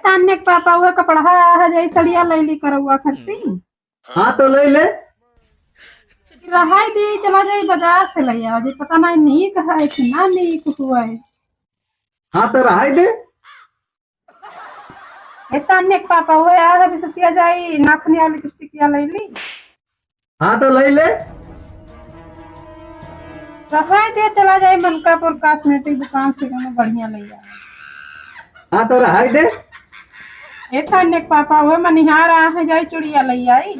तान्य के पापा हुआ कपड़ा है जैसे सड़िया लैली करवा खरती हाँ तो ले ले। रहा दी चला जाए बाजार से ले आओ जी पता नहीं नीक है कि ना नीक हुआ है। हाँ तो रहा दे। तान्य के पापा हुआ है बिसतिया जाई नाखनी वाली लिपस्टिक लैली हाँ तो ले ले। रहा दे चला जाए मनकापुर कॉस्मेटिक दुकान से बढ़िया ले आओ। हाँ तो रहा दे। तान्य के पापा हुए मनिहार है जाई चूड़िया ले आई।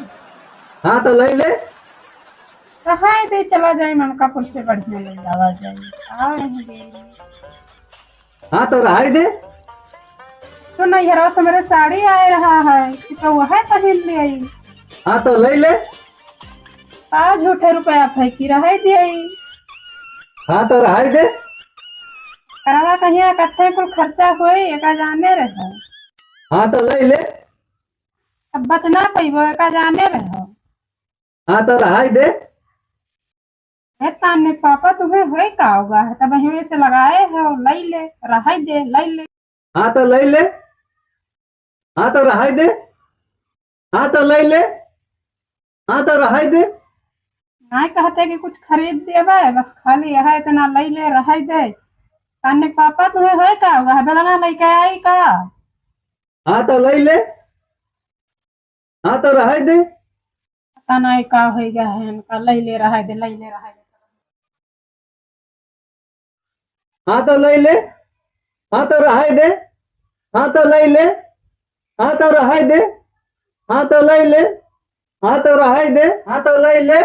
हाँ तो ले ले। रहा दे चला जाए मनकापुर से बढ़िया ले आवा जाए आ रहे हाँ तो रहा दे। तो नैहरा से मेरे साड़ी आ रहा है तो वह पहन ले आई। हाँ तो ले ले। झूठे रुपया फेंकी रहे दे। हाँ तो रहा दे। करवा कहीं इकट्ठे कुल खर्चा हुए एक जाने रहे। हाँ तो ले ले। अब बचना पैबो एक जाने रहो। हाँ तो रहा दे। ताने पापा तुम्हें हुए का होगा है तब हमें से लगाए है और ले ले रहा दे ले ले। हाँ तो ले ले। हाँ तो रहा दे। हाँ तो ले ले। हाँ तो रहा दे। नहीं कहते कि कुछ खरीद देवे बस खाली यह इतना ले ले रहा दे। ताने पापा तुम्हें हुए का होगा है बेलना लेके आई का। हाँ तो ले ले। हाँ तो रहा दे। पता नहीं का हो गया है इनका ले ले रहा दे ले ले रहा दे। हाँ तो ले ले। हाँ तो रहा दे। हाँ तो ले ले। हाँ तो रहा दे। हाँ तो ले ले। हाँ तो रहा दे। हाँ तो ले ले।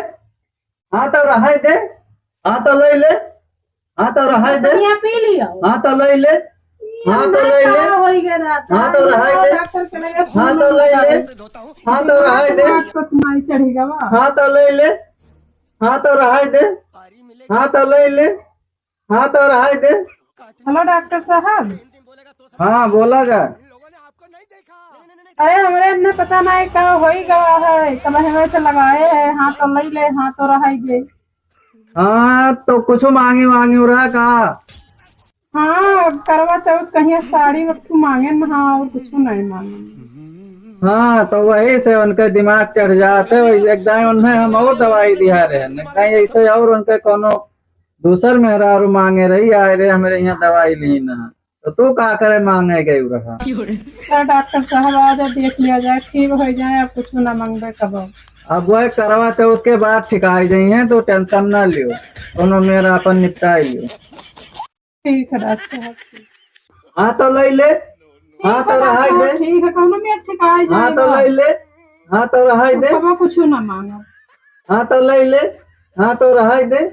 हाँ तो रहा दे। हाँ तो ले ले। हाँ तो रहा दे। यहाँ पी लिया हाँ तो ले ले। हाँ तो ले ले। हाँ तो रहा दे। हाँ तो ले ले। हाँ तो रहा दे। चढ़ेगा हाँ तो ले ले। हाँ तो रहा दे। हाँ तो ले ले। हाँ तो रहा दे। हेलो डॉक्टर साहब। हाँ बोला जा। अरे हमारे ने पता नहीं का हो ही गया है तब हमें से लगाए है हाँ तो ले ले हाँ तो रहा दे। हाँ तो कुछ मांगी मांगी हो रहा का। हाँ करवा चौथ कहीं साड़ी वक्त मांगे ना हाँ और कुछ नहीं मांगे। हाँ तो वही से उनके दिमाग चढ़ जाते एकदम उन्हें हम और दवाई दिया रहे कहीं ऐसे और उनके कोनो दूसर मेहरारू मांगे रही आए रे हमारे यहाँ दवाई ली ना तो तू का करे मांगे गई रहा। तो डॉक्टर साहब आ जाए देख लिया जाए ठीक हो जाए अब कुछ ना मांगे कब। अब वह करवा चौथ के बाद ठिकाई गई है तो टेंशन ना लियो दोनों मेरा अपन निपटाइयो। ठीक है डॉक्टर साहब। हाँ तो ले ले। हाँ तो रहा दे। ठीक है कौन में ठिकाई जाएगा। हाँ तो ले ले। हाँ तो रहा दे। कब कुछ ना मांगो। हाँ तो ले ले। हाँ तो रहा दे।